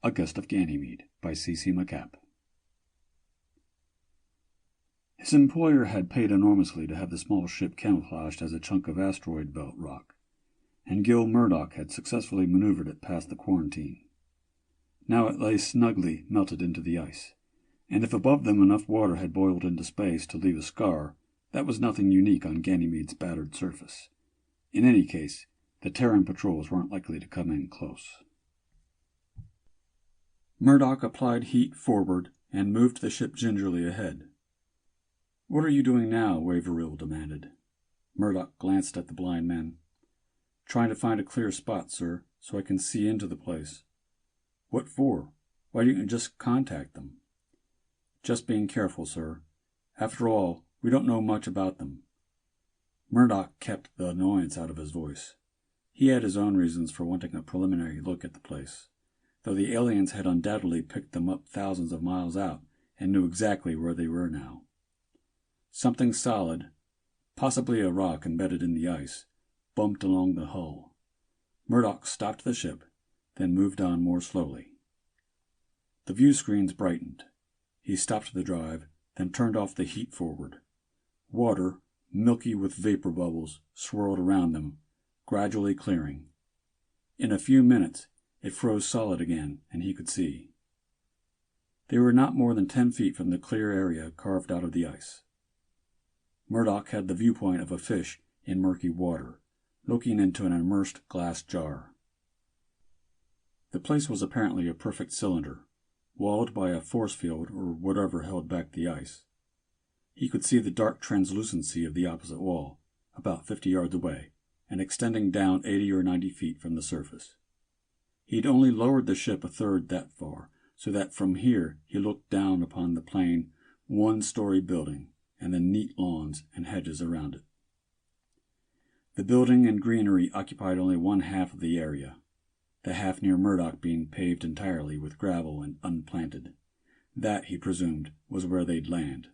A Gust of Ganymede by C. MacApp. His employer had paid enormously to have the small ship camouflaged as a chunk of asteroid belt rock, and Gil Murdoch had successfully maneuvered it past the quarantine. Now it lay snugly melted into the ice, and if above them enough water had boiled into space to leave a scar, that was nothing unique on Ganymede's battered surface. In any case, the Terran patrols weren't likely to come in close. Murdoch applied heat forward and moved the ship gingerly ahead. "What are you doing now?" Waverill demanded. Murdoch glanced at the blind men. "Trying to find a clear spot, sir, so I can see into the place." "What for? Why didn't you just contact them?" "Just being careful, sir. After all, we don't know much about them." Murdoch kept the annoyance out of his voice. He had his own reasons for wanting a preliminary look at the place, though the aliens had undoubtedly picked them up thousands of miles out and knew exactly where they were now. Something solid, possibly a rock embedded in the ice, bumped along the hull. Murdoch stopped the ship, then moved on more slowly. The view screens brightened. He stopped the drive, then turned off the heat forward. Water, milky with vapor bubbles, swirled around them, gradually clearing. In a few minutes, it froze solid again, and he could see. They were not more than 10 feet from the clear area carved out of the ice. Murdoch had the viewpoint of a fish in murky water, looking into an immersed glass jar. The place was apparently a perfect cylinder, walled by a force field or whatever held back the ice. He could see the dark translucency of the opposite wall, about 50 yards away, and extending down 80 or 90 feet from the surface. He'd only lowered the ship a third that far, so that from here he looked down upon the plain, one-story building, and the neat lawns and hedges around it. The building and greenery occupied only one half of the area, the half near Murdoch being paved entirely with gravel and unplanted. That, he presumed, was where they'd land.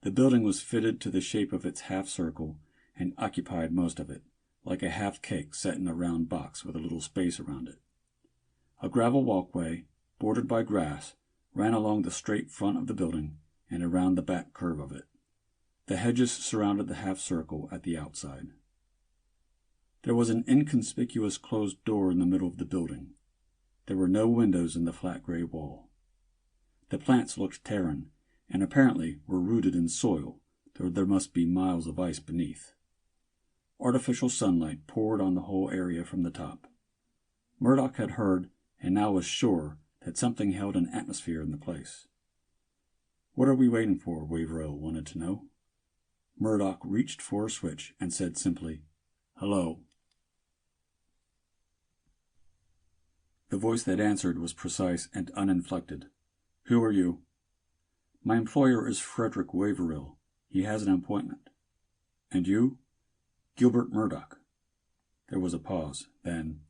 The building was fitted to the shape of its half-circle and occupied most of it, like a half-cake set in a round box with a little space around it. A gravel walkway, bordered by grass, ran along the straight front of the building and around the back curve of it. The hedges surrounded the half-circle at the outside. There was an inconspicuous closed door in the middle of the building. There were no windows in the flat gray wall. The plants looked Terran, and apparently were rooted in soil, though there must be miles of ice beneath. Artificial sunlight poured on the whole area from the top. Murdoch had heard, and now was sure, that something held an atmosphere in the place. "What are we waiting for?" Waverill wanted to know. Murdoch reached for a switch and said simply, "Hello." The voice that answered was precise and uninflected. "Who are you?" "My employer is Frederick Waverill. He has an appointment." "And you?" "Gilbert Murdoch." There was a pause. Then,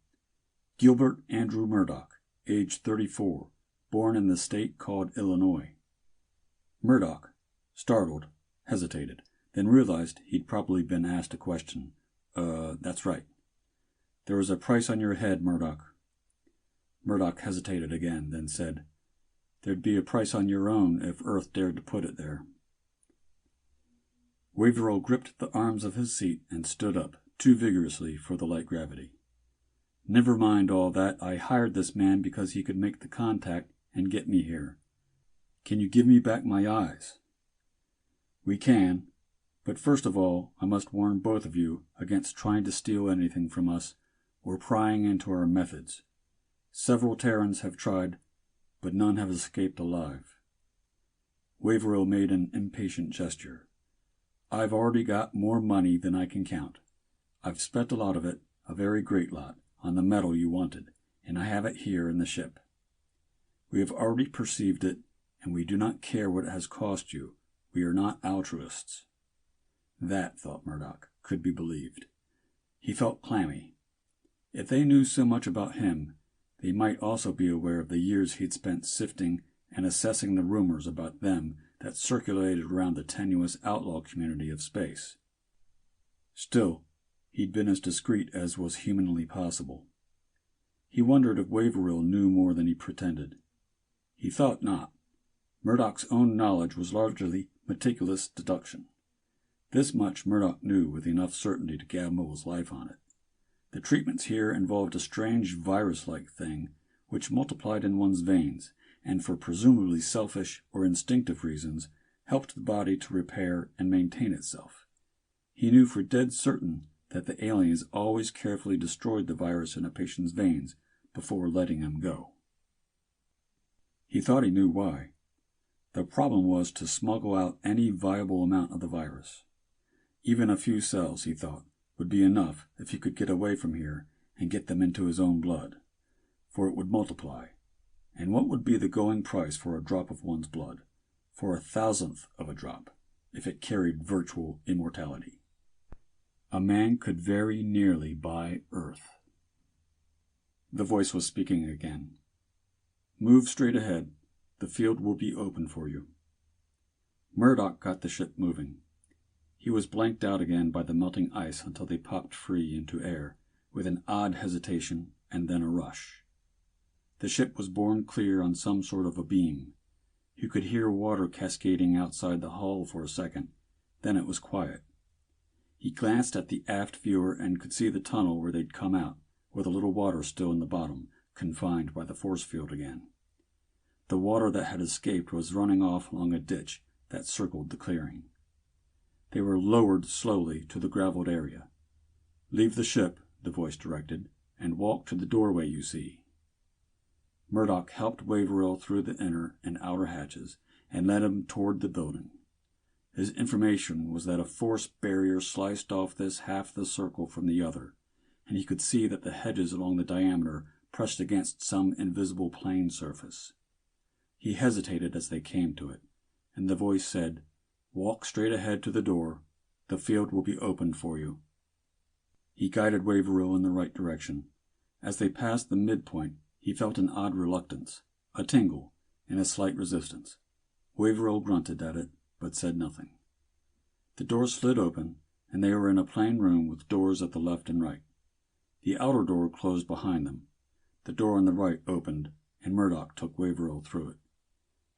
"Gilbert Andrew Murdoch, age 34, born in the state called Illinois." Murdoch, startled, hesitated, then realized he'd probably been asked a question. That's right." "There is a price on your head, Murdoch." Murdoch hesitated again, then said, "There'd be a price on your own if Earth dared to put it there." Waverill gripped the arms of his seat and stood up, too vigorously for the light gravity. "Never mind all that. I hired this man because he could make the contact and get me here. Can you give me back my eyes?" "We can. But first of all, I must warn both of you against trying to steal anything from us or prying into our methods. Several Terrans have tried, but none have escaped alive." Waverill made an impatient gesture. "I've already got more money than I can count. I've spent a lot of it, a very great lot, on the metal you wanted, and I have it here in the ship. We have already perceived it, and we do not care what it has cost you. We are not altruists." That, thought Murdoch, could be believed. He felt clammy. If they knew so much about him, they might also be aware of the years he'd spent sifting and assessing the rumors about them that circulated around the tenuous outlaw community of space. Still, he'd been as discreet as was humanly possible. He wondered if Waverill knew more than he pretended. He thought not. Murdoch's own knowledge was largely meticulous deduction. This much Murdoch knew with enough certainty to gamble his life on it. The treatments here involved a strange virus-like thing which multiplied in one's veins, and for presumably selfish or instinctive reasons, helped the body to repair and maintain itself. He knew for dead certain that the aliens always carefully destroyed the virus in a patient's veins before letting him go. He thought he knew why. The problem was to smuggle out any viable amount of the virus. Even a few cells, he thought, would be enough if he could get away from here and get them into his own blood, for it would multiply. And what would be the going price for a drop of one's blood, for 1,000th of a drop, if it carried virtual immortality? A man could very nearly buy Earth. The voice was speaking again. Move straight ahead. The field will be open for you. Murdoch got the ship moving. He was blanked out again by the melting ice until they popped free into air, with an odd hesitation and then a rush. The ship was borne clear on some sort of a beam. You could hear water cascading outside the hull for a second, then it was quiet. He glanced at the aft viewer and could see the tunnel where they'd come out, with a little water still in the bottom, confined by the force field again. The water that had escaped was running off along a ditch that circled the clearing. They were lowered slowly to the graveled area. Leave the ship, the voice directed, and walk to the doorway you see. Murdoch helped Waverill through the inner and outer hatches and led him toward the building. His information was that a force barrier sliced off this half the circle from the other, and he could see that the hedges along the diameter pressed against some invisible plane surface. He hesitated as they came to it, and the voice said, "Walk straight ahead to the door. The field will be opened for you." He guided Waverill in the right direction. As they passed the midpoint, he felt an odd reluctance, a tingle, and a slight resistance. Waverill grunted at it, but said nothing. The door slid open, and they were in a plain room with doors at the left and right. The outer door closed behind them. The door on the right opened, and Murdoch took Waverill through it.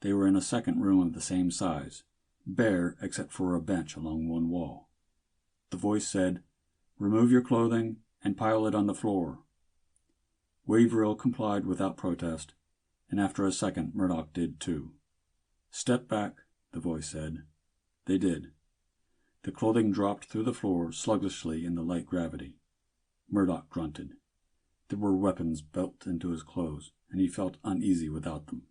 They were in a second room of the same size, bare except for a bench along one wall. The voice said, "Remove your clothing and pile it on the floor." Waverill complied without protest, and after a second Murdoch did too. "Step back," the voice said. They did. The clothing dropped through the floor sluggishly in the light gravity. Murdoch grunted. There were weapons built into his clothes, and he felt uneasy without them.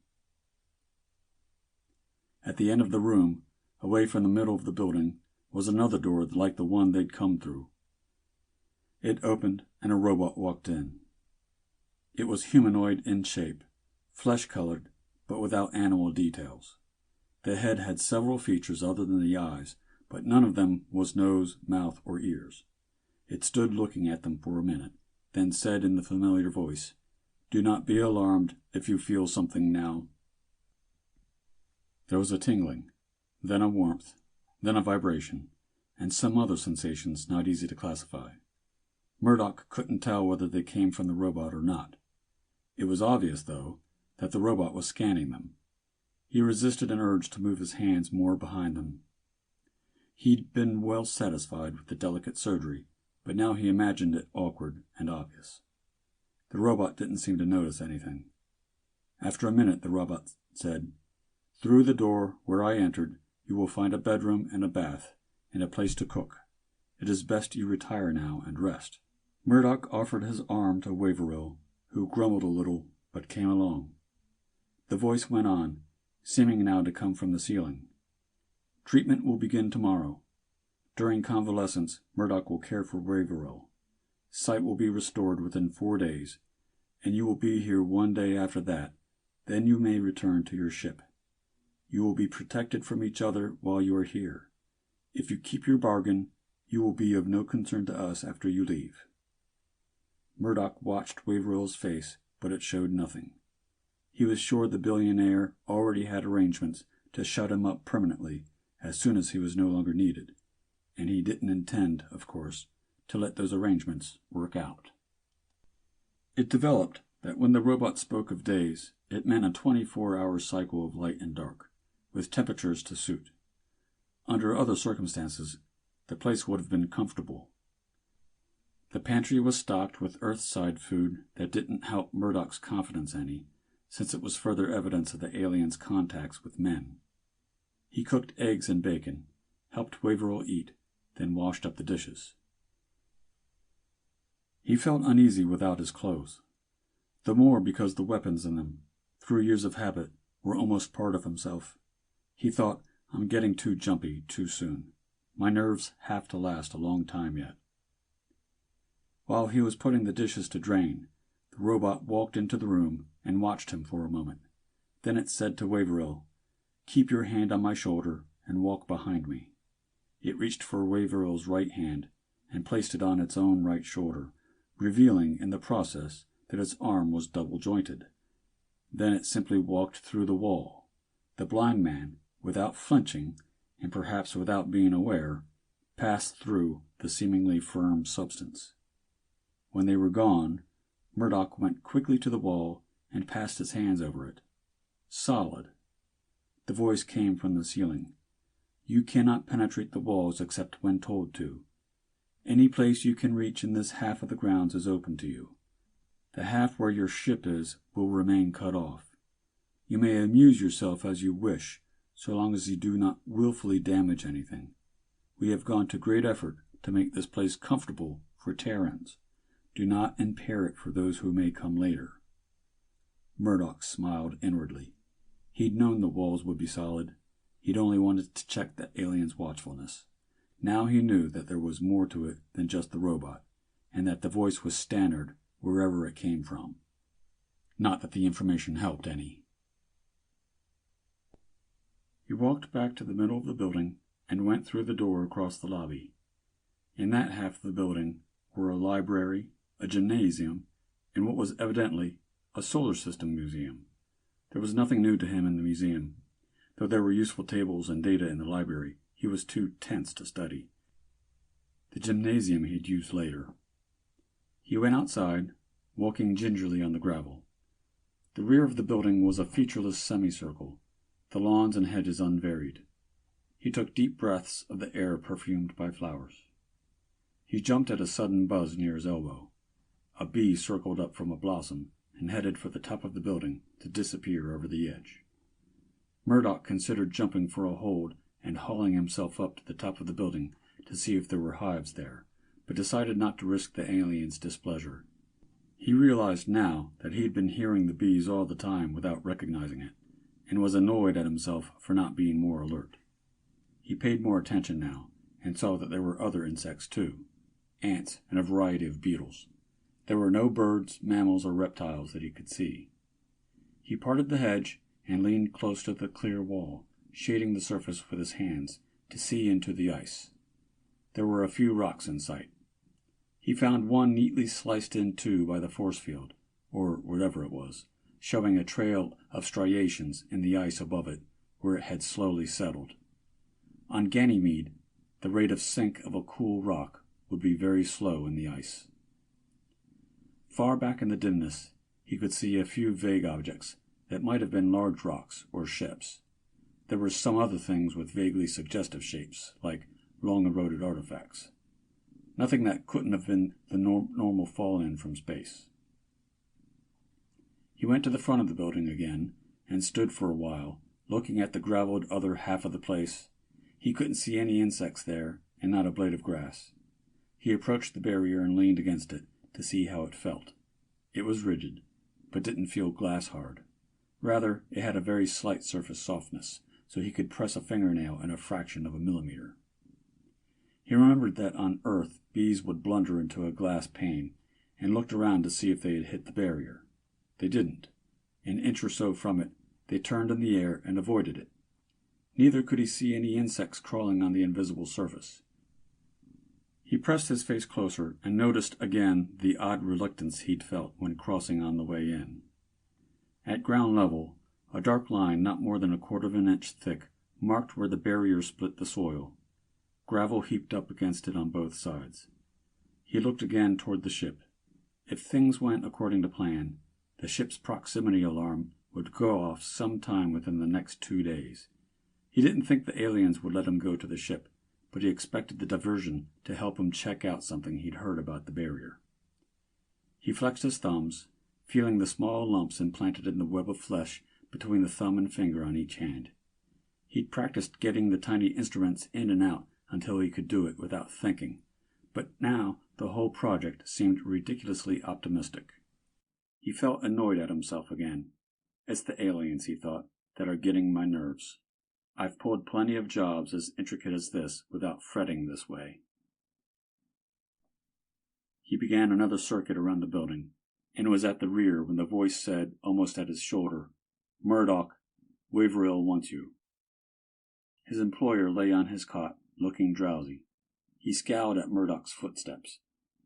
At the end of the room, away from the middle of the building, was another door like the one they'd come through. It opened, and a robot walked in. It was humanoid in shape, flesh-colored, but without animal details. The head had several features other than the eyes, but none of them was nose, mouth, or ears. It stood looking at them for a minute, then said in the familiar voice, "Do not be alarmed if you feel something now." There was a tingling, then a warmth, then a vibration, and some other sensations not easy to classify. Murdoch couldn't tell whether they came from the robot or not. It was obvious, though, that the robot was scanning them. He resisted an urge to move his hands more behind them. He'd been well satisfied with the delicate surgery, but now he imagined it awkward and obvious. The robot didn't seem to notice anything. After a minute, the robot said, "Through the door where I entered, you will find a bedroom and a bath, and a place to cook. It is best you retire now and rest." Murdoch offered his arm to Waverill, who grumbled a little, but came along. The voice went on, seeming now to come from the ceiling. "Treatment will begin tomorrow. During convalescence, Murdoch will care for Waverill. Sight will be restored within 4 days, and you will be here 1 day after that. Then you may return to your ship. You will be protected from each other while you are here. If you keep your bargain, you will be of no concern to us after you leave." Murdoch watched Waverill's face, but it showed nothing. He was sure the billionaire already had arrangements to shut him up permanently as soon as he was no longer needed, and he didn't intend, of course, to let those arrangements work out. It developed that when the robot spoke of days, it meant a 24-hour cycle of light and dark, with temperatures to suit. Under other circumstances, the place would have been comfortable. The pantry was stocked with Earthside food that didn't help Murdoch's confidence any, since it was further evidence of the aliens' contacts with men. He cooked eggs and bacon, helped Waverill eat, then washed up the dishes. He felt uneasy without his clothes, the more because the weapons in them, through years of habit, were almost part of himself. He thought, I'm getting too jumpy too soon. My nerves have to last a long time yet. While he was putting the dishes to drain, the robot walked into the room and watched him for a moment. Then it said to Waverill, "Keep your hand on my shoulder and walk behind me." It reached for Waverill's right hand and placed it on its own right shoulder, revealing in the process that its arm was double-jointed. Then it simply walked through the wall. The blind man, without flinching, and perhaps without being aware, passed through the seemingly firm substance. When they were gone, Murdoch went quickly to the wall and passed his hands over it. Solid. The voice came from the ceiling. You cannot penetrate the walls except when told to. Any place you can reach in this half of the grounds is open to you. The half where your ship is will remain cut off. You may amuse yourself as you wish, so long as you do not willfully damage anything. We have gone to great effort to make this place comfortable for Terrans. Do not impair it for those who may come later. Murdoch smiled inwardly. He'd known the walls would be solid. He'd only wanted to check the alien's watchfulness. Now he knew that there was more to it than just the robot, and that the voice was standard wherever it came from. Not that the information helped any. He walked back to the middle of the building and went through the door across the lobby. In that half of the building were a library, a gymnasium, and what was evidently a solar system museum. There was nothing new to him in the museum. Though there were useful tables and data in the library, he was too tense to study. The gymnasium he'd use later. He went outside, walking gingerly on the gravel. The rear of the building was a featureless semicircle, the lawns and hedges unvaried. He took deep breaths of the air perfumed by flowers. He jumped at a sudden buzz near his elbow. A bee circled up from a blossom and headed for the top of the building to disappear over the edge. Murdoch considered jumping for a hold and hauling himself up to the top of the building to see if there were hives there, but decided not to risk the alien's displeasure. He realized now that he'd been hearing the bees all the time without recognizing it, and was annoyed at himself for not being more alert. He paid more attention now, and saw that there were other insects too, ants and a variety of beetles. There were no birds, mammals, or reptiles that he could see. He parted the hedge and leaned close to the clear wall, shading the surface with his hands to see into the ice. There were a few rocks in sight. He found one neatly sliced in two by the force field, or whatever it was, showing a trail of striations in the ice above it where it had slowly settled. On Ganymede, the rate of sink of a cool rock would be very slow in the ice. Far back in the dimness, he could see a few vague objects that might have been large rocks or ships. There were some other things with vaguely suggestive shapes, like long-eroded artifacts. Nothing that couldn't have been the normal fall-in from space. He went to the front of the building again and stood for a while, looking at the graveled other half of the place. He couldn't see any insects there, and not a blade of grass. He approached the barrier and leaned against it to see how it felt. It was rigid, but didn't feel glass-hard. Rather, it had a very slight surface softness, so he could press a fingernail in a fraction of a millimeter. He remembered that on Earth bees would blunder into a glass pane, and looked around to see if they had hit the barrier. They didn't. An inch or so from it, they turned in the air and avoided it. Neither could he see any insects crawling on the invisible surface. He pressed his face closer and noticed again the odd reluctance he'd felt when crossing on the way in. At ground level, a dark line not more than 1/4 of an inch thick marked where the barrier split the soil. Gravel heaped up against it on both sides. He looked again toward the ship. If things went according to plan, The ship's proximity alarm would go off sometime within the next 2 days. He didn't think the aliens would let him go to the ship, but he expected the diversion to help him check out something he'd heard about the barrier. He flexed his thumbs, feeling the small lumps implanted in the web of flesh between the thumb and finger on each hand. He'd practiced getting the tiny instruments in and out until he could do it without thinking, but now the whole project seemed ridiculously optimistic. He felt annoyed at himself again. It's the aliens, he thought, that are getting my nerves. I've pulled plenty of jobs as intricate as this without fretting this way. He began another circuit around the building, and was at the rear when the voice said, almost at his shoulder, "Murdoch, Waverill wants you." His employer lay on his cot, looking drowsy. He scowled at Murdoch's footsteps.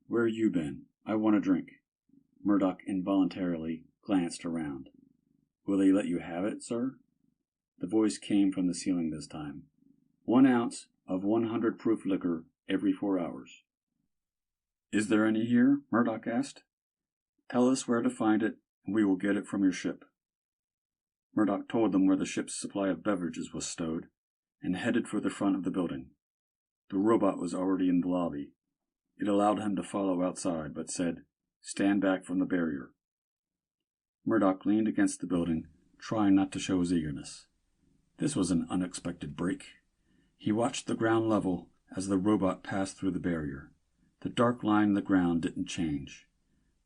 "Where you been? I want a drink." Murdoch involuntarily glanced around. "Will they let you have it, sir?" The voice came from the ceiling this time. 1 ounce of 100 proof liquor every 4 hours. "Is there any here?" Murdoch asked. "Tell us where to find it, and we will get it from your ship." Murdoch told them where the ship's supply of beverages was stowed, and headed for the front of the building. The robot was already in the lobby. It allowed him to follow outside, but said, "Stand back from the barrier." Murdoch leaned against the building, trying not to show his eagerness. This was an unexpected break. He watched the ground level as the robot passed through the barrier. The dark line in the ground didn't change.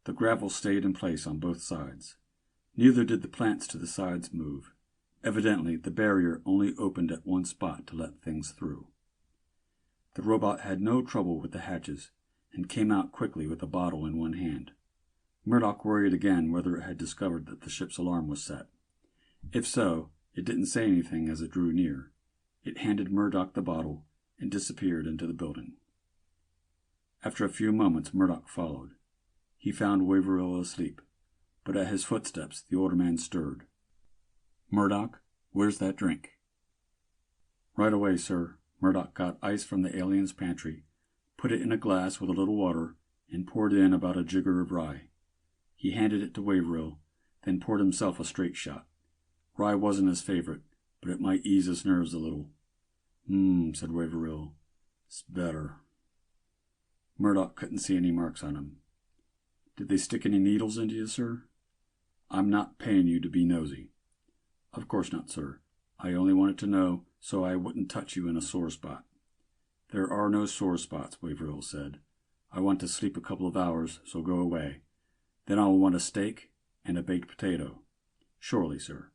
The gravel stayed in place on both sides. Neither did the plants to the sides move. Evidently, the barrier only opened at one spot to let things through. The robot had no trouble with the hatches, and came out quickly with a bottle in one hand. Murdoch worried again whether it had discovered that the ship's alarm was set. If so, it didn't say anything as it drew near. It handed Murdoch the bottle and disappeared into the building. After a few moments, Murdoch followed. He found Waverill asleep, but at his footsteps the older man stirred. "Murdoch, where's that drink?" "Right away, sir." Murdoch got ice from the alien's pantry, put it in a glass with a little water, and poured in about a jigger of rye. He handed it to Waverill, then poured himself a straight shot. Rye wasn't his favorite, but it might ease his nerves a little. Said Waverill. "It's better." Murdoch couldn't see any marks on him. "Did they stick any needles into you, sir?" "I'm not paying you to be nosy." "Of course not, sir. I only wanted to know so I wouldn't touch you in a sore spot." "There are no sore spots," Waverill said. "I want to sleep a couple of hours, so go away. Then I'll want a steak and a baked potato." "Surely, sir."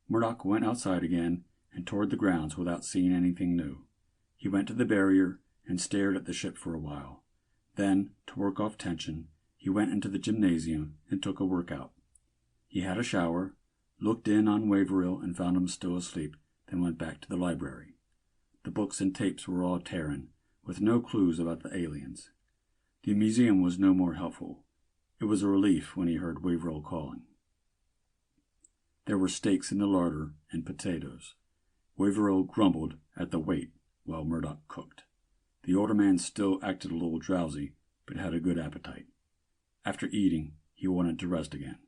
Murdoch went outside again and toward the grounds without seeing anything new. He went to the barrier and stared at the ship for a while. Then, to work off tension, he went into the gymnasium and took a workout. He had a shower, looked in on Waverill and found him still asleep, then went back to the library. The books and tapes were all Terran, with no clues about the aliens. The museum was no more helpful. It was a relief when he heard Waverill calling. There were steaks in the larder and potatoes. Waverill grumbled at the wait while Murdoch cooked. The older man still acted a little drowsy, but had a good appetite. After eating, he wanted to rest again.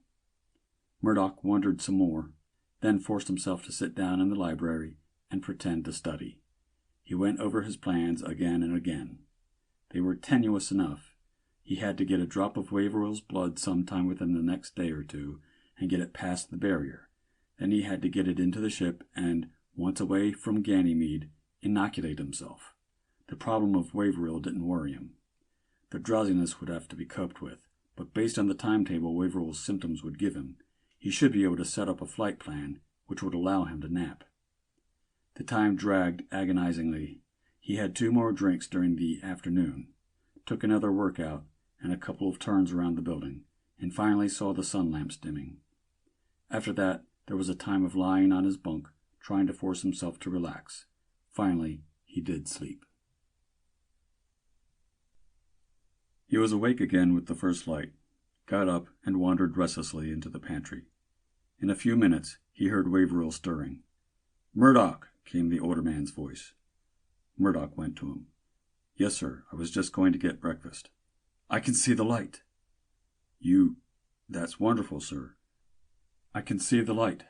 Murdoch wondered some more, then forced himself to sit down in the library and pretend to study. He went over his plans again and again. They were tenuous enough. He had to get a drop of Waverill's blood sometime within the next day or two and get it past the barrier. Then he had to get it into the ship and, once away from Ganymede, inoculate himself. The problem of Waverill didn't worry him. The drowsiness would have to be coped with, but based on the timetable Waverill's symptoms would give him, he should be able to set up a flight plan which would allow him to nap. The time dragged agonizingly. He had 2 more drinks during the afternoon, took another workout and a couple of turns around the building, and finally saw the sun lamps dimming. After that, there was a time of lying on his bunk, trying to force himself to relax. Finally, he did sleep. He was awake again with the first light, got up and wandered restlessly into the pantry. In a few minutes, he heard Waverill stirring. "Murdoch!" came the older man's voice. Murdoch went to him. "Yes, sir. I was just going to get breakfast." "I can see the light." You That's wonderful, sir. I can see the light.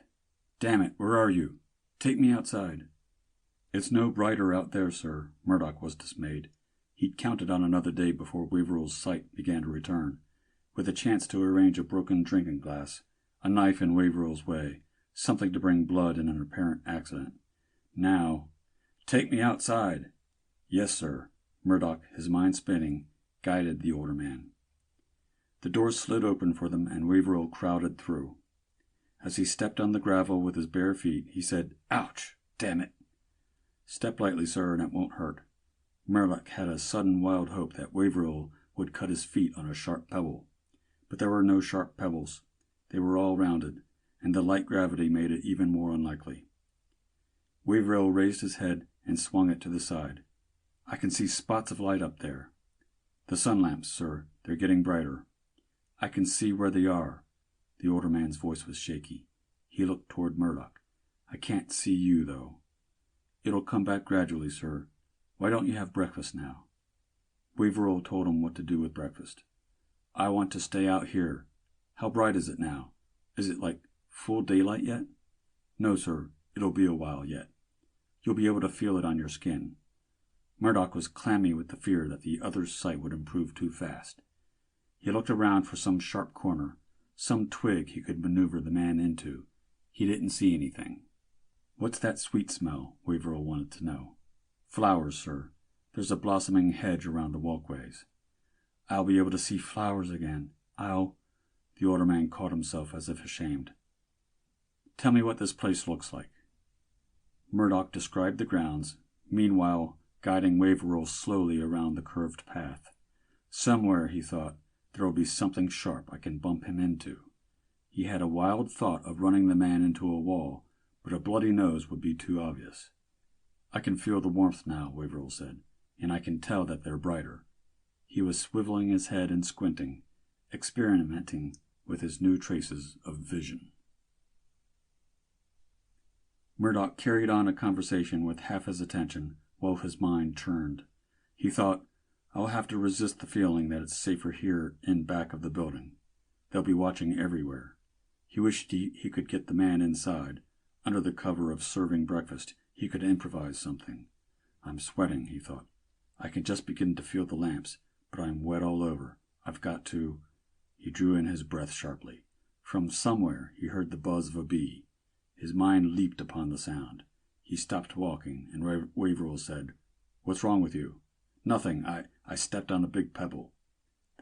Damn it, where are you? Take me outside. It's no brighter out there, sir. Murdoch was dismayed. He'd counted on another day before Waverill's sight began to return, with a chance to arrange a broken drinking glass, a knife in Waverill's way, something to bring blood in an apparent accident. Now, take me outside. Yes, sir. Murdoch, his mind spinning, guided the older man. The door slid open for them, and Waverill crowded through. As he stepped on the gravel with his bare feet, he said, "Ouch! Damn it!" "Step lightly, sir, and it won't hurt." Murdoch had a sudden wild hope that Waverill would cut his feet on a sharp pebble. But there were no sharp pebbles. They were all rounded, and the light gravity made it even more unlikely. Waverill raised his head and swung it to the side. "I can see spots of light up there." "The sun lamps, sir. They're getting brighter." "I can see where they are." The older man's voice was shaky. He looked toward Murdoch. "I can't see you, though." "It'll come back gradually, sir. Why don't you have breakfast now?" Waverill told him what to do with breakfast. "I want to stay out here. How bright is it now? Is it like full daylight yet?" "No, sir. It'll be a while yet. You'll be able to feel it on your skin." Murdoch was clammy with the fear that the other's sight would improve too fast. He looked around for some sharp corner, some twig he could maneuver the man into. He didn't see anything. "What's that sweet smell?" Waverill wanted to know. "Flowers, sir. There's a blossoming hedge around the walkways." "I'll be able to see flowers again. The older man caught himself as if ashamed. "Tell me what this place looks like." Murdoch described the grounds, meanwhile guiding Waverill slowly around the curved path. Somewhere, he thought, there will be something sharp I can bump him into. He had a wild thought of running the man into a wall, but a bloody nose would be too obvious. "I can feel the warmth now," Waverill said, "and I can tell that they're brighter." He was swiveling his head and squinting, experimenting with his new traces of vision. Murdoch carried on a conversation with half his attention while his mind churned. He thought, "I'll have to resist the feeling that it's safer here in back of the building. They'll be watching everywhere." He wished he could get the man inside. Under the cover of serving breakfast, he could improvise something. "I'm sweating," he thought. "I can just begin to feel the lamps, but I'm wet all over. I've got to—" He drew in his breath sharply. From somewhere he heard the buzz of a bee. His mind leaped upon the sound. He stopped walking, and Waverill said, "What's wrong with you?" "Nothing. I stepped on a big pebble."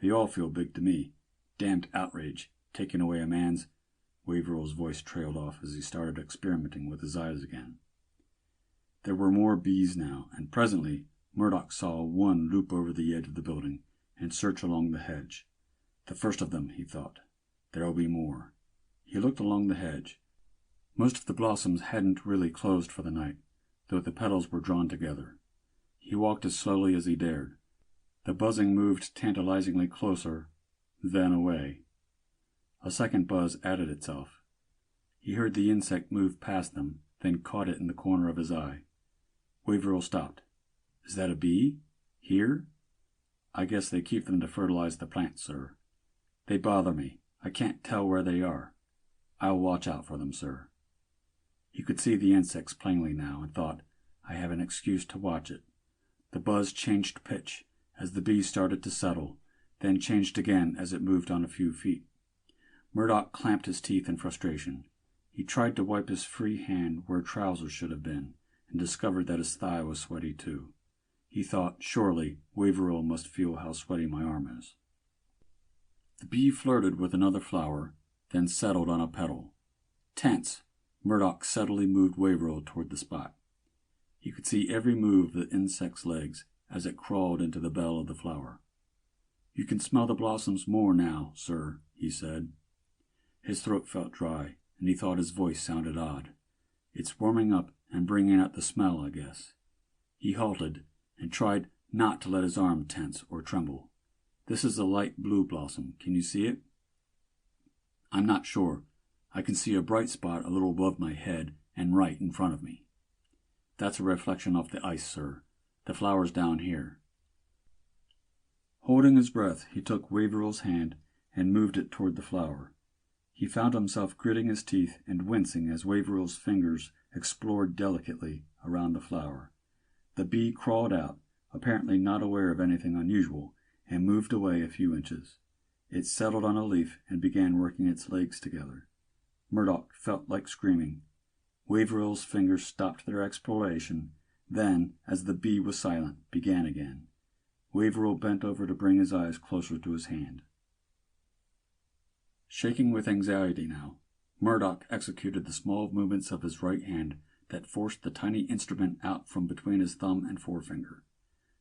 "They all feel big to me. Damned outrage, taking away a man's—" Waverill's voice trailed off as he started experimenting with his eyes again. There were more bees now, and presently Murdoch saw one loop over the edge of the building and search along the hedge. The first of them, he thought. There'll be more. He looked along the hedge. Most of the blossoms hadn't really closed for the night, though the petals were drawn together. He walked as slowly as he dared. The buzzing moved tantalizingly closer, then away. A second buzz added itself. He heard the insect move past them, then caught it in the corner of his eye. Waverill stopped. "Is that a bee? Here?" "I guess they keep them to fertilize the plants, sir." "They bother me. I can't tell where they are." "I'll watch out for them, sir." He could see the insects plainly now, and thought, "I have an excuse to watch it." The buzz changed pitch as the bee started to settle, then changed again as it moved on a few feet. Murdoch clamped his teeth in frustration. He tried to wipe his free hand where trousers should have been, and discovered that his thigh was sweaty too. He thought, surely, Waverill must feel how sweaty my arm is. The bee flirted with another flower, then settled on a petal. Tense, Murdoch steadily moved Waverill toward the spot. He could see every move of the insect's legs as it crawled into the bell of the flower. "You can smell the blossoms more now, sir," he said. His throat felt dry, and he thought his voice sounded odd. "It's warming up and bringing out the smell, I guess." He halted and tried not to let his arm tense or tremble. "This is a light blue blossom. Can you see it?" "I'm not sure. I can see a bright spot a little above my head and right in front of me." "That's a reflection off the ice, sir. The flower's down here." Holding his breath, he took Waverill's hand and moved it toward the flower. He found himself gritting his teeth and wincing as Waverill's fingers explored delicately around the flower. The bee crawled out, apparently not aware of anything unusual, and moved away a few inches. It settled on a leaf and began working its legs together. Murdoch felt like screaming. Waverill's fingers stopped their exploration, then, as the bee was silent, began again. Waverill bent over to bring his eyes closer to his hand. Shaking with anxiety now, Murdoch executed the small movements of his right hand that forced the tiny instrument out from between his thumb and forefinger.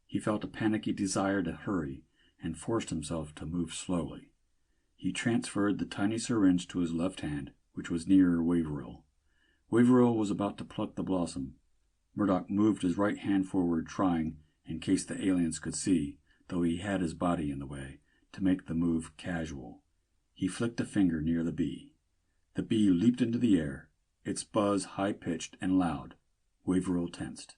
He felt a panicky desire to hurry and forced himself to move slowly. He transferred the tiny syringe to his left hand, which was nearer Waverill. Waverill was about to pluck the blossom. Murdoch moved his right hand forward, trying, in case the aliens could see, though he had his body in the way, to make the move casual. He flicked a finger near the bee. The bee leaped into the air, its buzz high-pitched and loud. Waverill tensed.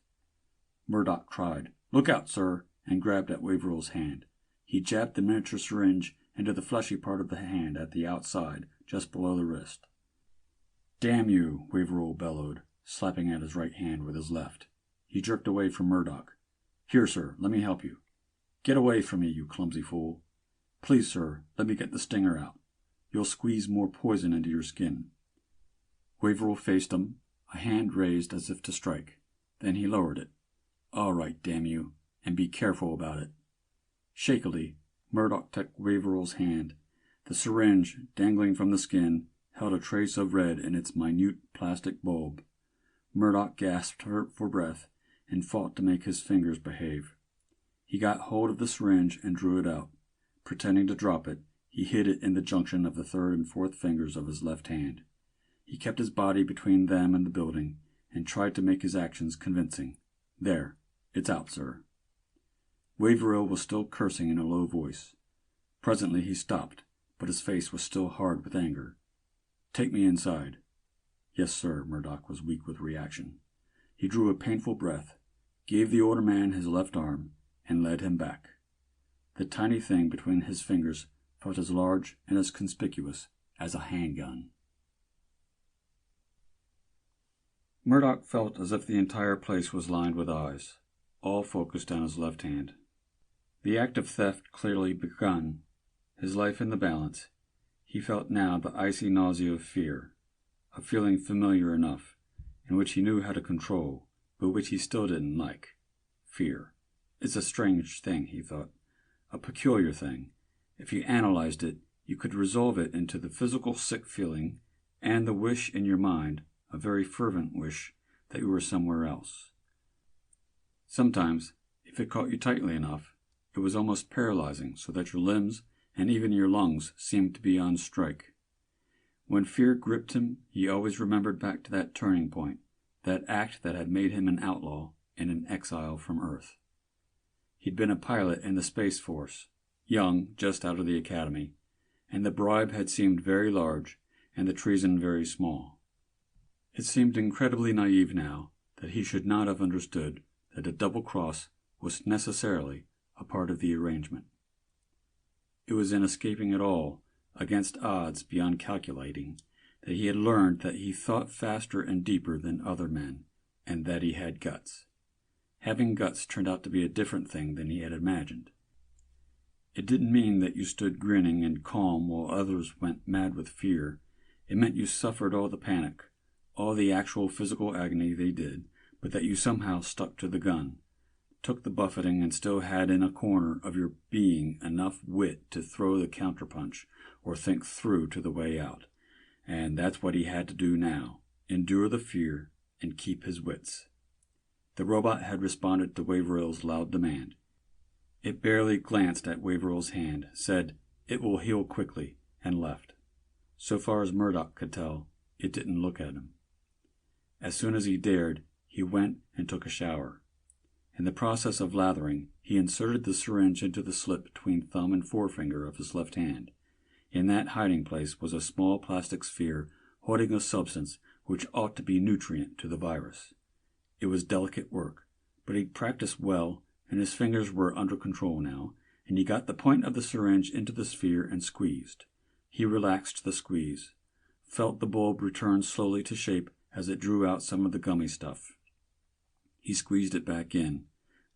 Murdoch cried, "Look out, sir," and grabbed at Waverill's hand. He jabbed the miniature syringe into the fleshy part of the hand at the outside, just below the wrist. "Damn you," Waverill bellowed, slapping at his right hand with his left. He jerked away from Murdoch. "Here, sir, let me help you." "Get away from me, you clumsy fool." "Please, sir, let me get the stinger out. You'll squeeze more poison into your skin." Waverill faced him, a hand raised as if to strike. Then he lowered it. "All right, damn you, and be careful about it." Shakily, Murdoch took Waverill's hand. The syringe, dangling from the skin, held a trace of red in its minute plastic bulb. Murdoch gasped for breath and fought to make his fingers behave. He got hold of the syringe and drew it out. Pretending to drop it, he hid it in the junction of the third and fourth fingers of his left hand. He kept his body between them and the building, and tried to make his actions convincing. "There, it's out, sir." Waverill was still cursing in a low voice. Presently he stopped, but his face was still hard with anger. "Take me inside." "Yes, sir." Murdoch was weak with reaction. He drew a painful breath, gave the older man his left arm, and led him back. The tiny thing between his fingers felt as large and as conspicuous as a handgun. Murdoch felt as if the entire place was lined with eyes, all focused on his left hand. The act of theft clearly begun, his life in the balance. He felt now the icy nausea of fear, a feeling familiar enough, and which he knew how to control, but which he still didn't like. Fear. It's a strange thing, he thought, a peculiar thing. If you analyzed it, you could resolve it into the physical sick feeling and the wish in your mind, a very fervent wish, that you were somewhere else. Sometimes, if it caught you tightly enough, it was almost paralyzing, so that your limbs and even your lungs seemed to be on strike. When fear gripped him, he always remembered back to that turning point, that act that had made him an outlaw and an exile from Earth. He'd been a pilot in the Space Force, young, just out of the academy, and the bribe had seemed very large and the treason very small. It seemed incredibly naive now that he should not have understood that a double cross was necessarily a part of the arrangement. It was in escaping it all, against odds beyond calculating, that he had learned that he thought faster and deeper than other men, and that he had guts. Having guts turned out to be a different thing than he had imagined. It didn't mean that you stood grinning and calm while others went mad with fear. It meant you suffered all the panic, all the actual physical agony they did, but that you somehow stuck to the gun, took the buffeting, and still had in a corner of your being enough wit to throw the counterpunch or think through to the way out. And that's what he had to do now, endure the fear and keep his wits. The robot had responded to Waverill's loud demand. It barely glanced at Waverill's hand, said, "It will heal quickly," and left. So far as Murdoch could tell, it didn't look at him. As soon as he dared, he went and took a shower. In the process of lathering, he inserted the syringe into the slit between thumb and forefinger of his left hand. In that hiding place was a small plastic sphere holding a substance which ought to be nutrient to the virus. It was delicate work, but he'd practiced well, and his fingers were under control now, and he got the point of the syringe into the sphere and squeezed. He relaxed the squeeze, felt the bulb return slowly to shape as it drew out some of the gummy stuff. He squeezed it back in,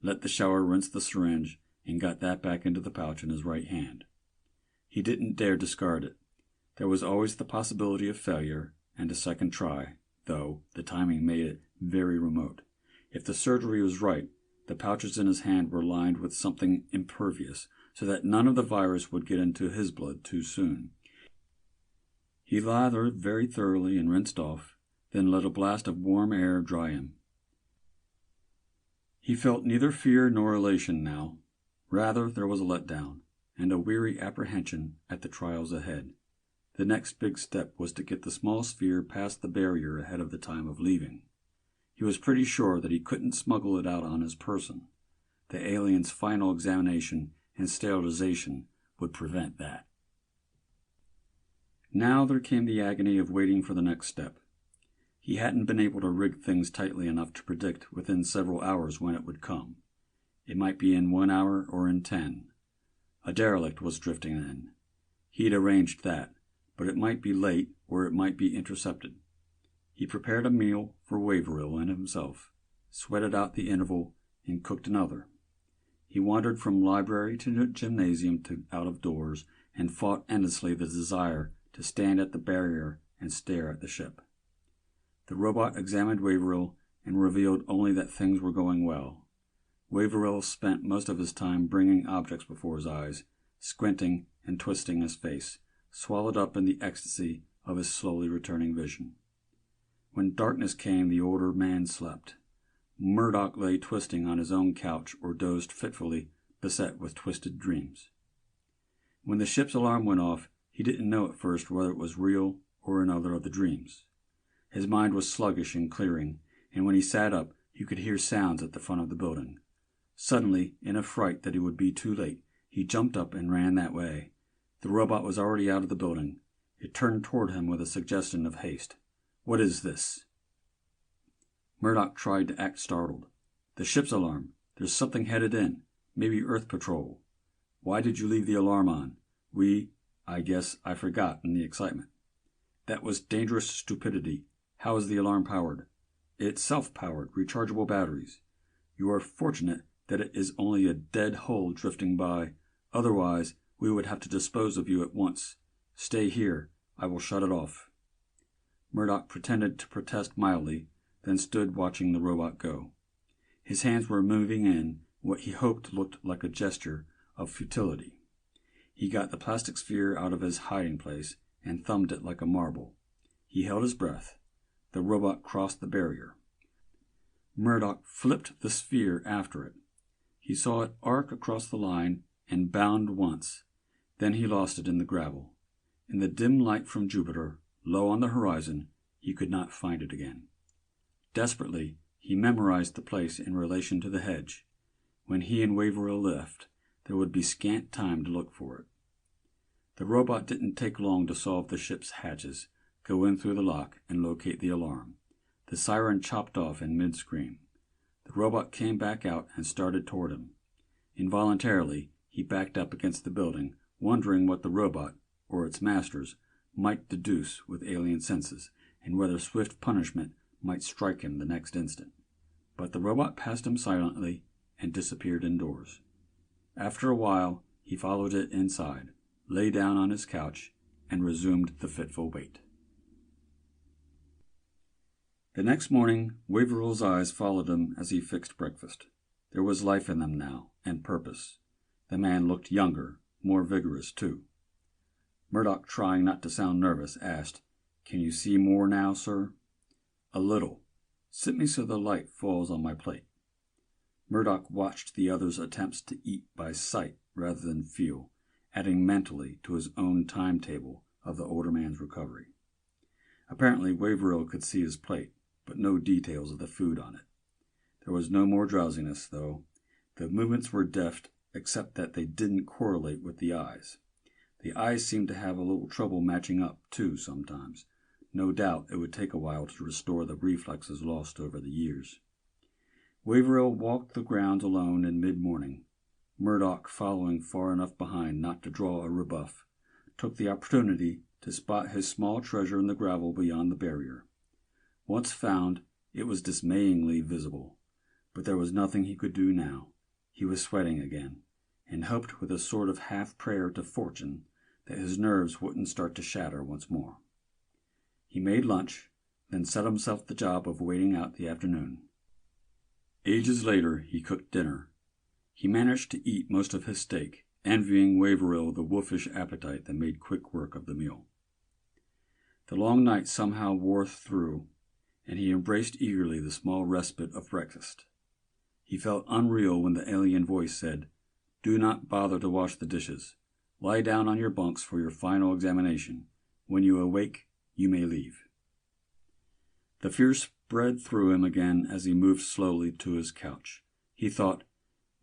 let the shower rinse the syringe, and got that back into the pouch in his right hand. He didn't dare discard it. There was always the possibility of failure and a second try, though the timing made it very remote. If the surgery was right, the pouches in his hand were lined with something impervious, so that none of the virus would get into his blood too soon. He lathered very thoroughly and rinsed off, then let a blast of warm air dry him. He felt neither fear nor elation now. Rather, there was a letdown, and a weary apprehension at the trials ahead. The next big step was to get the small sphere past the barrier ahead of the time of leaving. He was pretty sure that he couldn't smuggle it out on his person. The alien's final examination and sterilization would prevent that. Now there came the agony of waiting for the next step. He hadn't been able to rig things tightly enough to predict within several hours when it would come. It might be in 1 hour or in 10. A derelict was drifting in. He'd arranged that, but it might be late or it might be intercepted. He prepared a meal for Waverill and himself, sweated out the interval, and cooked another. He wandered from library to gymnasium to out of doors, and fought endlessly the desire to stand at the barrier and stare at the ship. The robot examined Waverill and revealed only that things were going well. Waverill spent most of his time bringing objects before his eyes, squinting and twisting his face, swallowed up in the ecstasy of his slowly returning vision. When darkness came, the older man slept. Murdoch lay twisting on his own couch or dozed fitfully, beset with twisted dreams. When the ship's alarm went off, he didn't know at first whether it was real or another of the dreams. His mind was sluggish and clearing, and when he sat up, he could hear sounds at the front of the building. Suddenly, in a fright that he would be too late, he jumped up and ran that way. The robot was already out of the building. It turned toward him with a suggestion of haste. "What is this?" Murdoch tried to act startled. "The ship's alarm. There's something headed in. Maybe Earth Patrol. Why did you leave the alarm on? I guess I forgot in the excitement." "That was dangerous stupidity. How is the alarm powered?" "It's self-powered, rechargeable batteries. You are fortunate that it is only a dead hull drifting by. Otherwise, we would have to dispose of you at once. Stay here. I will shut it off." Murdoch pretended to protest mildly, then stood watching the robot go. His hands were moving in what he hoped looked like a gesture of futility. He got the plastic sphere out of his hiding place and thumbed it like a marble. He held his breath. The robot crossed the barrier. Murdoch flipped the sphere after it. He saw it arc across the line and bound once. Then he lost it in the gravel. In the dim light from Jupiter, low on the horizon, he could not find it again. Desperately, he memorized the place in relation to the hedge. When he and Waverill left, there would be scant time to look for it. The robot didn't take long to solve the ship's hatches, go in through the lock, and locate the alarm. The siren chopped off in mid-scream. The robot came back out and started toward him. Involuntarily, he backed up against the building, wondering what the robot, or its masters, might deduce with alien senses, and whether swift punishment might strike him the next instant. But the robot passed him silently and disappeared indoors. After a while, he followed it inside, lay down on his couch, and resumed the fitful wait. The next morning, Waverill's eyes followed him as he fixed breakfast. There was life in them now, and purpose. The man looked younger, more vigorous, too. Murdoch, trying not to sound nervous, asked, "Can you see more now, sir?" "A little. Sit me so the light falls on my plate." Murdoch watched the other's attempts to eat by sight rather than feel, adding mentally to his own timetable of the older man's recovery. Apparently, Waverill could see his plate, but no details of the food on it. There was no more drowsiness, though. The movements were deft, except that they didn't correlate with the eyes. The eyes seemed to have a little trouble matching up, too, sometimes. No doubt it would take a while to restore the reflexes lost over the years. Waverill walked the grounds alone in mid-morning. Murdoch, following far enough behind not to draw a rebuff, took the opportunity to spot his small treasure in the gravel beyond the barrier. Once found, it was dismayingly visible, but there was nothing he could do now. He was sweating again, and hoped with a sort of half-prayer to fortune that his nerves wouldn't start to shatter once more. He made lunch, then set himself the job of waiting out the afternoon. Ages later, he cooked dinner. He managed to eat most of his steak, envying Waverill the wolfish appetite that made quick work of the meal. The long night somehow wore through, and he embraced eagerly the small respite of breakfast. He felt unreal when the alien voice said, "Do not bother to wash the dishes. Lie down on your bunks for your final examination. When you awake, you may leave." The fear spread through him again as he moved slowly to his couch. He thought,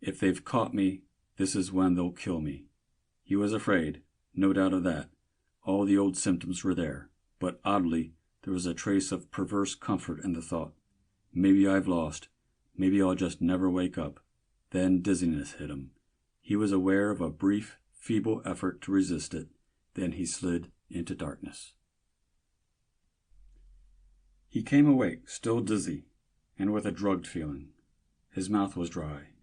"If they've caught me, this is when they'll kill me." He was afraid, no doubt of that. All the old symptoms were there, but oddly, there was a trace of perverse comfort in the thought. Maybe I've lost. Maybe I'll just never wake up. Then dizziness hit him. He was aware of a brief, feeble effort to resist it. Then he slid into darkness. He came awake, still dizzy, and with a drugged feeling. His mouth was dry.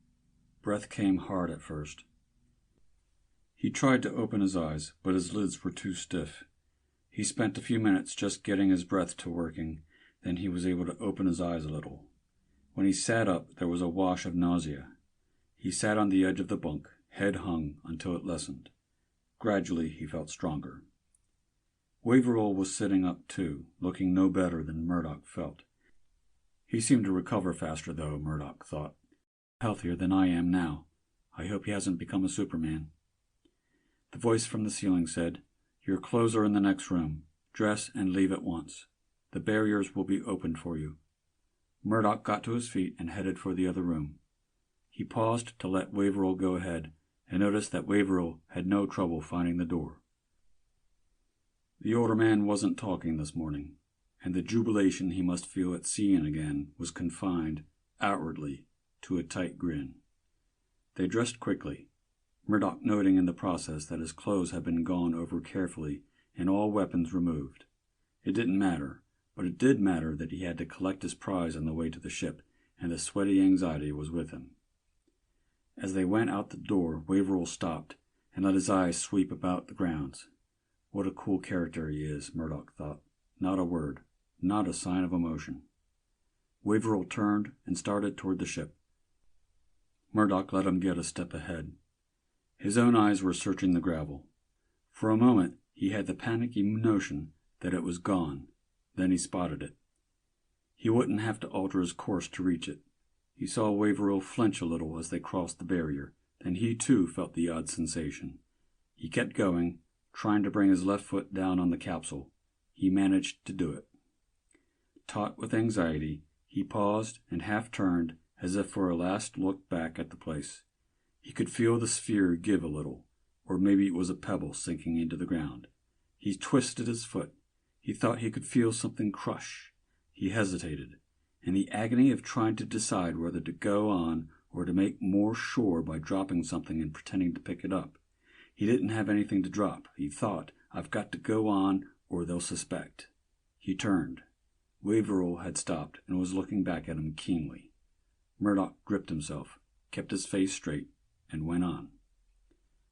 Breath came hard at first. He tried to open his eyes, but his lids were too stiff. He spent a few minutes just getting his breath to working, then he was able to open his eyes a little. When he sat up, there was a wash of nausea. He sat on the edge of the bunk, head hung, until it lessened. Gradually, he felt stronger. Waverill was sitting up too, looking no better than Murdoch felt. He seemed to recover faster, though, Murdoch thought. Healthier than I am now. I hope he hasn't become a Superman. The voice from the ceiling said, "Your clothes are in the next room. Dress and leave at once. The barriers will be opened for you." Murdoch got to his feet and headed for the other room. He paused to let Waverill go ahead, and noticed that Waverill had no trouble finding the door. The older man wasn't talking this morning, and the jubilation he must feel at seeing again was confined, outwardly, to a tight grin. They dressed quickly, Murdoch noting in the process that his clothes had been gone over carefully and all weapons removed. It didn't matter, but it did matter that he had to collect his prize on the way to the ship, and the sweaty anxiety was with him. As they went out the door, Waverill stopped and let his eyes sweep about the grounds. What a cool character he is, Murdoch thought. Not a word, not a sign of emotion. Waverill turned and started toward the ship. Murdoch let him get a step ahead. His own eyes were searching the gravel. For a moment, he had the panicky notion that it was gone. Then he spotted it. He wouldn't have to alter his course to reach it. He saw Waverill flinch a little as they crossed the barrier. Then he, too, felt the odd sensation. He kept going, trying to bring his left foot down on the capsule. He managed to do it. Taut with anxiety, he paused and half-turned as if for a last look back at the place. He could feel the sphere give a little, or maybe it was a pebble sinking into the ground. He twisted his foot. He thought he could feel something crush. He hesitated. In the agony of trying to decide whether to go on or to make more sure by dropping something and pretending to pick it up. He didn't have anything to drop. He thought, "I've got to go on or they'll suspect." He turned. Waverill had stopped and was looking back at him keenly. Murdoch gripped himself, kept his face straight, and went on.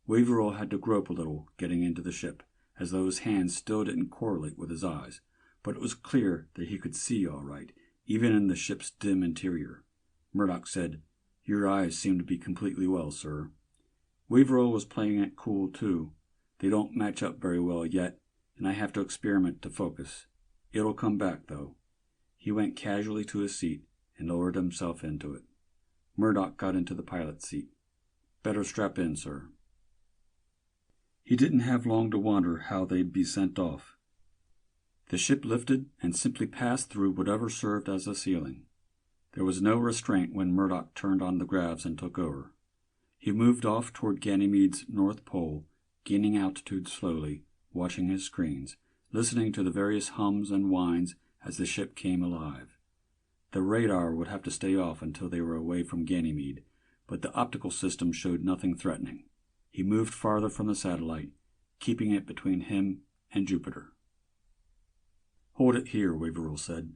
Waverill had to grope a little getting into the ship, as though his hands still didn't correlate with his eyes, but it was clear that he could see all right, even in the ship's dim interior. Murdoch said, "Your eyes seem to be completely well, sir." Waverill was playing it cool, too. "They don't match up very well yet, and I have to experiment to focus. It'll come back, though." He went casually to his seat and lowered himself into it. Murdoch got into the pilot's seat. "Better strap in, sir." He didn't have long to wonder how they'd be sent off. The ship lifted and simply passed through whatever served as a ceiling. There was no restraint when Murdoch turned on the gravs and took over. He moved off toward Ganymede's north pole, gaining altitude slowly, watching his screens, listening to the various hums and whines as the ship came alive. The radar would have to stay off until they were away from Ganymede, but the optical system showed nothing threatening. He moved farther from the satellite, keeping it between him and Jupiter. "Hold it here," Waverill said.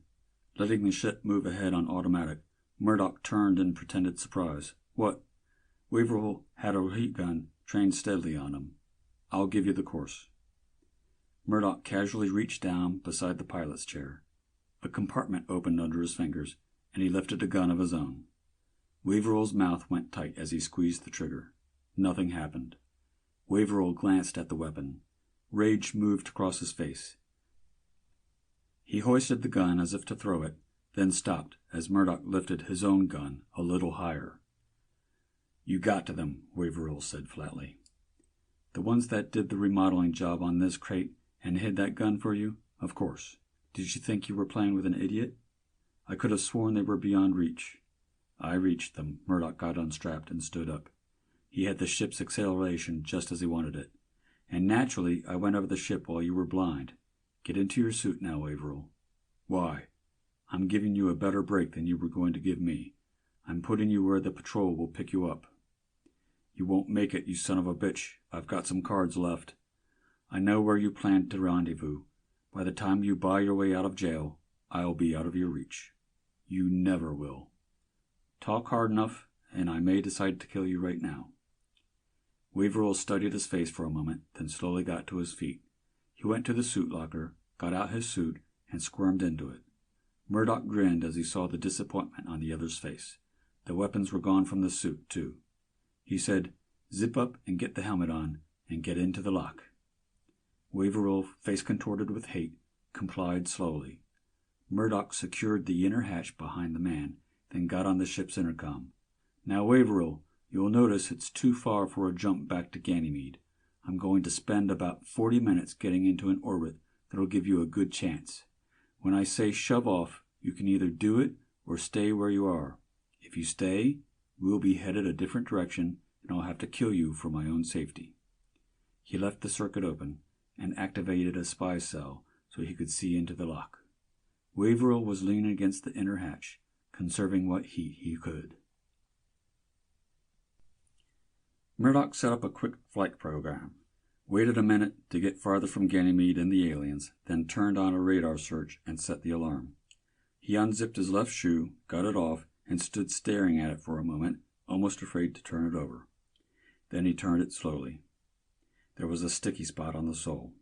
Letting the ship move ahead on automatic, Murdoch turned in pretended surprise. "What?" Waverill had a heat gun trained steadily on him. "I'll give you the course." Murdoch casually reached down beside the pilot's chair. A compartment opened under his fingers, and he lifted a gun of his own. Waverill's mouth went tight as he squeezed the trigger. Nothing happened. Waverill glanced at the weapon. Rage moved across his face. He hoisted the gun as if to throw it, then stopped as Murdoch lifted his own gun a little higher. "You got to them," Waverill said flatly. "The ones that did the remodeling job on this crate and hid that gun for you? Of course. Did you think you were playing with an idiot? I could have sworn they were beyond reach." "I reached them." Murdoch got unstrapped and stood up. He had the ship's acceleration just as he wanted it. "And naturally, I went over the ship while you were blind. Get into your suit now, Waverill." "Why?" "I'm giving you a better break than you were going to give me. I'm putting you where the patrol will pick you up." "You won't make it, you son of a bitch. I've got some cards left. I know where you plan to rendezvous. By the time you buy your way out of jail, I'll be out of your reach." "You never will." "Talk hard enough, and I may decide to kill you right now." Waverill studied his face for a moment, then slowly got to his feet. He went to the suit locker, got out his suit, and squirmed into it. Murdoch grinned as he saw the disappointment on the other's face. The weapons were gone from the suit, too. He said, "Zip up and get the helmet on, and get into the lock." Waverill, face contorted with hate, complied slowly. Murdoch secured the inner hatch behind the man, then got on the ship's intercom. "Now, Waverill, you'll notice it's too far for a jump back to Ganymede. I'm going to spend about 40 minutes getting into an orbit that'll give you a good chance. When I say shove off, you can either do it or stay where you are. If you stay, we'll be headed a different direction, and I'll have to kill you for my own safety." He left the circuit open and activated a spy cell so he could see into the lock. Waverill was leaning against the inner hatch, conserving what heat he could. Murdoch set up a quick flight program, waited a minute to get farther from Ganymede and the aliens, then turned on a radar search and set the alarm. He unzipped his left shoe, got it off, and stood staring at it for a moment, almost afraid to turn it over. Then he turned it slowly. There was a sticky spot on the sole.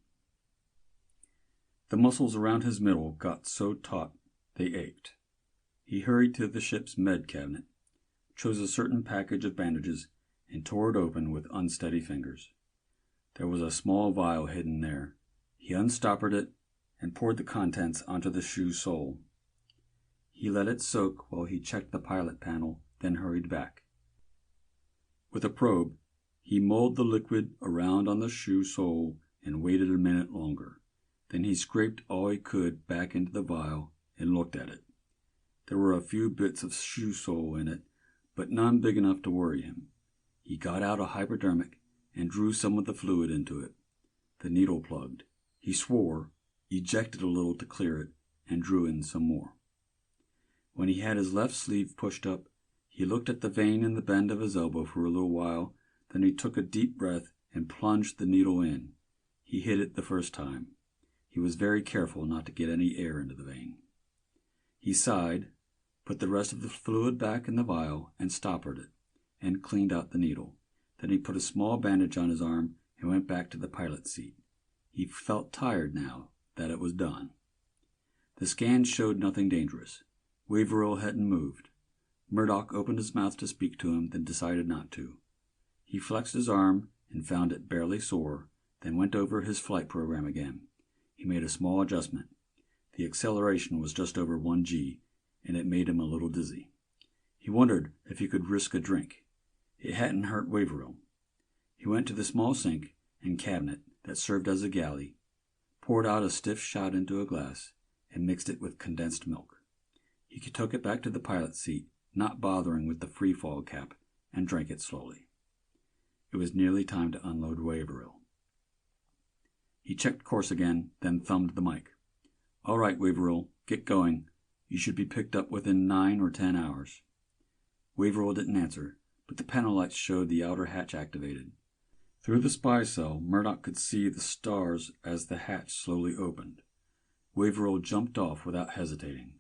The muscles around his middle got so taut they ached. He hurried to the ship's med cabinet, chose a certain package of bandages, and tore it open with unsteady fingers. There was a small vial hidden there. He unstoppered it and poured the contents onto the shoe sole. He let it soak while he checked the pilot panel, then hurried back. With a probe, he mulled the liquid around on the shoe sole and waited a minute longer. Then he scraped all he could back into the vial and looked at it. There were a few bits of shoe sole in it, but none big enough to worry him. He got out a hypodermic and drew some of the fluid into it. The needle plugged. He swore, ejected a little to clear it, and drew in some more. When he had his left sleeve pushed up, he looked at the vein in the bend of his elbow for a little while, then he took a deep breath and plunged the needle in. He hit it the first time. He was very careful not to get any air into the vein. He sighed, put the rest of the fluid back in the vial and stoppered it, and cleaned out the needle. Then he put a small bandage on his arm and went back to the pilot's seat. He felt tired now that it was done. The scans showed nothing dangerous. Waverill hadn't moved. Murdoch opened his mouth to speak to him, then decided not to. He flexed his arm and found it barely sore, then went over his flight program again. He made a small adjustment. The acceleration was just over 1 g, and it made him a little dizzy. He wondered if he could risk a drink. It hadn't hurt Waverill. He went to the small sink and cabinet that served as a galley, poured out a stiff shot into a glass, and mixed it with condensed milk. He took it back to the pilot's seat, not bothering with the free-fall cap, and drank it slowly. It was nearly time to unload Waverill. He checked course again, then thumbed the mic. "All right, Waverill, get going. You should be picked up within 9 or 10 hours." Waverill didn't answer, but the panel lights showed the outer hatch activated. Through the spy cell, Murdoch could see the stars as the hatch slowly opened. Waverill jumped off without hesitating.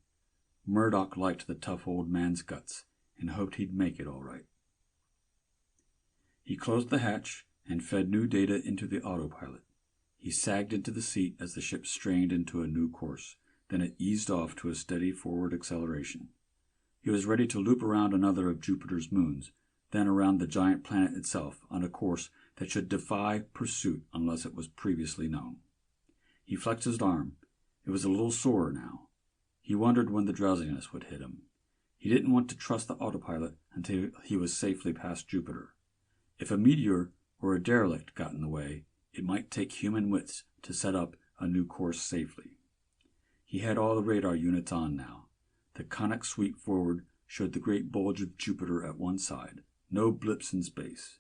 Murdoch liked the tough old man's guts and hoped he'd make it all right. He closed the hatch and fed new data into the autopilot. He sagged into the seat as the ship strained into a new course. Then it eased off to a steady forward acceleration. He was ready to loop around another of Jupiter's moons, then around the giant planet itself on a course that should defy pursuit unless it was previously known. He flexed his arm. It was a little sore now. He wondered when the drowsiness would hit him. He didn't want to trust the autopilot until he was safely past Jupiter. If a meteor or a derelict got in the way, it might take human wits to set up a new course safely. He had all the radar units on now. The conic sweep forward showed the great bulge of Jupiter at one side, no blips in space.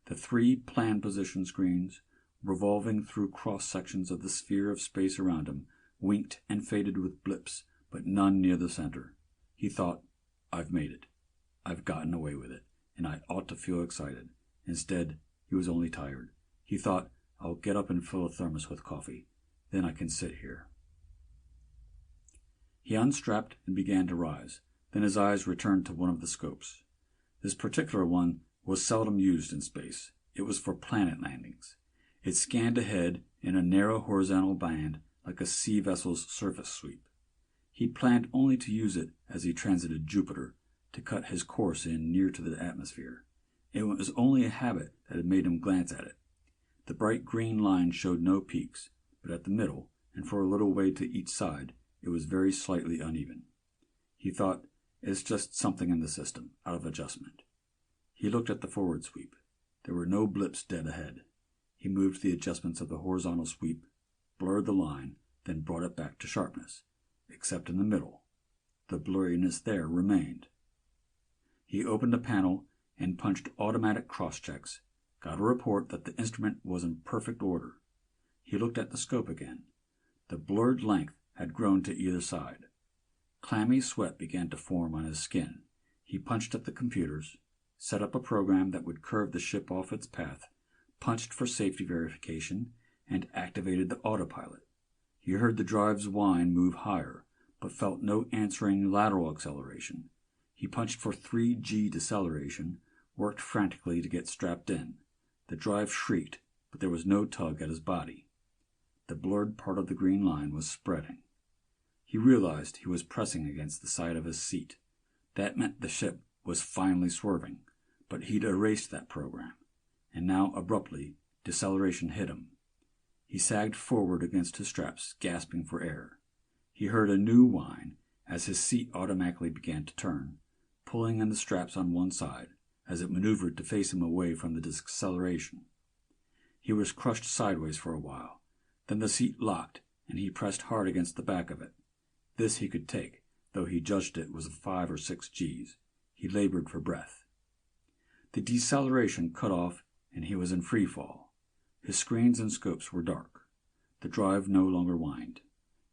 The 3 plan position screens, revolving through cross-sections of the sphere of space around him, winked and faded with blips, but none near the center. He thought, I've made it. I've gotten away with it, and I ought to feel excited. Instead, he was only tired. He thought, I'll get up and fill a thermos with coffee. Then I can sit here. He unstrapped and began to rise. Then his eyes returned to one of the scopes. This particular one was seldom used in space. It was for planet landings. It scanned ahead in a narrow horizontal band like a sea vessel's surface sweep. He planned only to use it as he transited Jupiter, to cut his course in near to the atmosphere. It was only a habit that had made him glance at it. The bright green line showed no peaks, but at the middle, and for a little way to each side, it was very slightly uneven. He thought, it's just something in the system, out of adjustment. He looked at the forward sweep. There were no blips dead ahead. He moved the adjustments of the horizontal sweep, blurred the line, then brought it back to sharpness, except in the middle. The blurriness there remained. He opened a panel and punched automatic cross-checks, got a report that the instrument was in perfect order. He looked at the scope again. The blurred length had grown to either side. Clammy sweat began to form on his skin. He punched at the computers, set up a program that would curve the ship off its path, punched for safety verification, and activated the autopilot. He heard the drive's whine move higher, but felt no answering lateral acceleration. He punched for 3G deceleration, worked frantically to get strapped in. The drive shrieked, but there was no tug at his body. The blurred part of the green line was spreading. He realized he was pressing against the side of his seat. That meant the ship was finally swerving, but he'd erased that program, and now abruptly deceleration hit him. He sagged forward against his straps, gasping for air. He heard a new whine as his seat automatically began to turn, pulling in the straps on one side as it maneuvered to face him away from the deceleration. He was crushed sideways for a while. Then the seat locked, and he pressed hard against the back of it. This he could take, though he judged it was 5 or 6 Gs. He labored for breath. The deceleration cut off, and he was in free fall. His screens and scopes were dark. The drive no longer whined.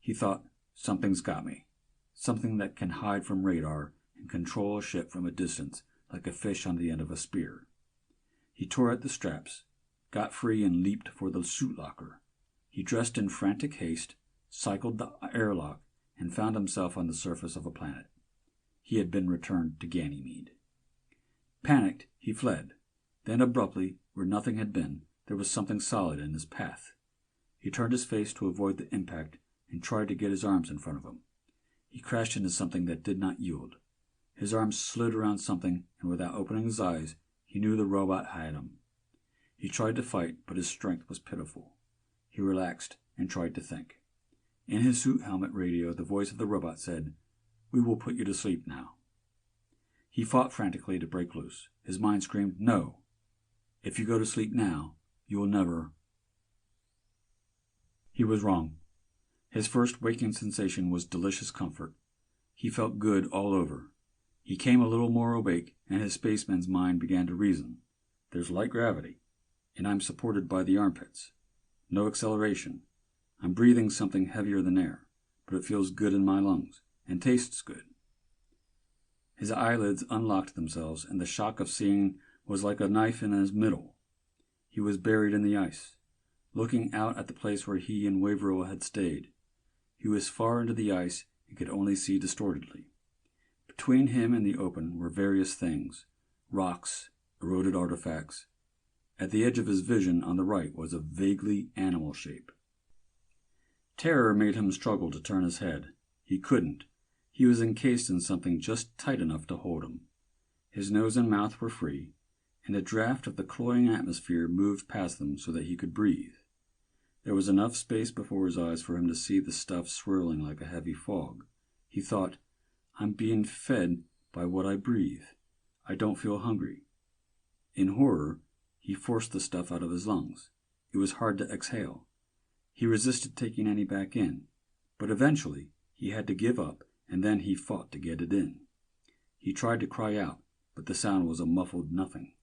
He thought, something's got me. Something that can hide from radar and control a ship from a distance like a fish on the end of a spear. He tore at the straps, got free and leaped for the suit locker. He dressed in frantic haste, cycled the airlock, and found himself on the surface of a planet. He had been returned to Ganymede. Panicked, he fled. Then abruptly, where nothing had been, there was something solid in his path. He turned his face to avoid the impact and tried to get his arms in front of him. He crashed into something that did not yield. His arms slid around something, and without opening his eyes, he knew the robot had him. He tried to fight, but his strength was pitiful. He relaxed and tried to think. In his suit helmet radio, the voice of the robot said, "We will put you to sleep now." He fought frantically to break loose. His mind screamed, "No! If you go to sleep now, you will never." He was wrong. His first waking sensation was delicious comfort. He felt good all over. He came a little more awake, and his spaceman's mind began to reason. There's light gravity, and I'm supported by the armpits. No acceleration. I'm breathing something heavier than air, but it feels good in my lungs, and tastes good. His eyelids unlocked themselves, and the shock of seeing was like a knife in his middle. He was buried in the ice, looking out at the place where he and Waverill had stayed. He was far into the ice and could only see distortedly. Between him and the open were various things, rocks, eroded artifacts. At the edge of his vision on the right was a vaguely animal shape. Terror made him struggle to turn his head. He couldn't. He was encased in something just tight enough to hold him. His nose and mouth were free, and a draft of the cloying atmosphere moved past them so that he could breathe. There was enough space before his eyes for him to see the stuff swirling like a heavy fog. He thought, "I'm being fed by what I breathe. I don't feel hungry." In horror, he forced the stuff out of his lungs. It was hard to exhale. He resisted taking any back in, but eventually he had to give up, and then he fought to get it in. He tried to cry out, but the sound was a muffled nothing.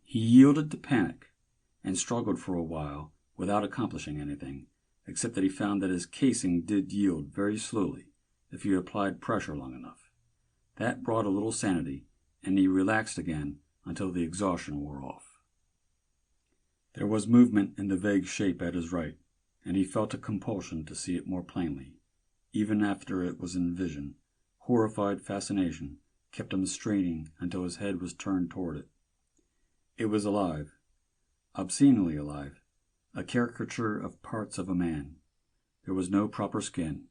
He yielded to panic and struggled for a while without accomplishing anything, except that he found that his casing did yield very slowly if you applied pressure long enough. That brought a little sanity, and he relaxed again until the exhaustion wore off. There was movement in the vague shape at his right, and he felt a compulsion to see it more plainly. Even after it was in vision, horrified fascination kept him straining until his head was turned toward it. It was alive, obscenely alive, a caricature of parts of a man. There was no proper skin,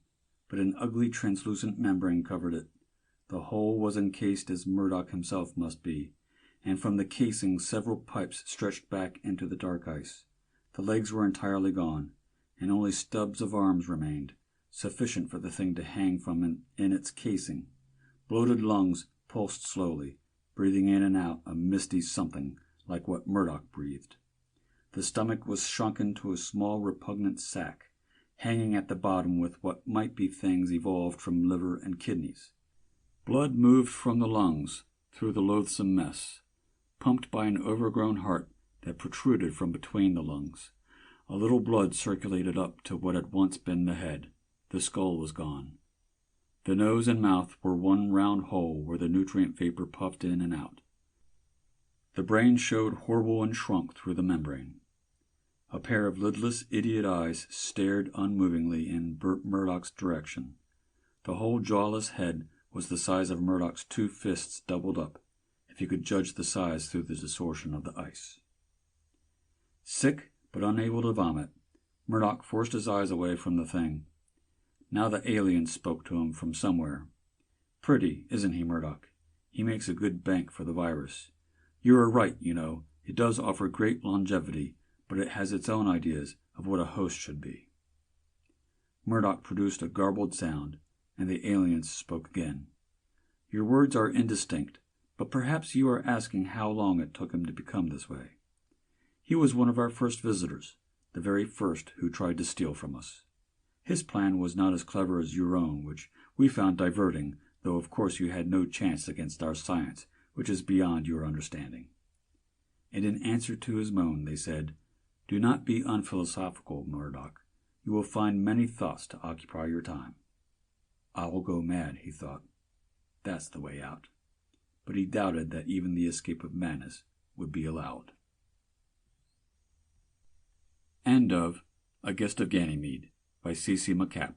but an ugly translucent membrane covered it. The whole was encased as Murdoch himself must be, and from the casing several pipes stretched back into the dark ice. The legs were entirely gone, and only stubs of arms remained, sufficient for the thing to hang from in its casing. Bloated lungs pulsed slowly, breathing in and out a misty something like what Murdoch breathed. The stomach was shrunken to a small repugnant sac, hanging at the bottom with what might be things evolved from liver and kidneys. Blood moved from the lungs through the loathsome mess, pumped by an overgrown heart that protruded from between the lungs. A little blood circulated up to what had once been the head. The skull was gone. The nose and mouth were one round hole where the nutrient vapor puffed in and out. The brain showed horrible and shrunk through the membrane. A pair of lidless idiot eyes stared unmovingly in Murdoch's direction. The whole jawless head was the size of Murdoch's two fists doubled up, if you could judge the size through the distortion of the ice. Sick but unable to vomit, Murdoch forced his eyes away from the thing. Now the alien spoke to him from somewhere. "Pretty, isn't he, Murdoch? He makes a good bank for the virus. You are right, you know. It does offer great longevity, but it has its own ideas of what a host should be." Murdoch produced a garbled sound, and the aliens spoke again. "Your words are indistinct, but perhaps you are asking how long it took him to become this way. He was one of our first visitors, the very first who tried to steal from us. His plan was not as clever as your own, which we found diverting, though of course you had no chance against our science, which is beyond your understanding." And in answer to his moan, they said, "Do not be unphilosophical, Murdoch. You will find many thoughts to occupy your time." "I will go mad," he thought. "That's the way out." But he doubted that even the escape of madness would be allowed. End of A Guest of Ganymede by C.C. MacApp.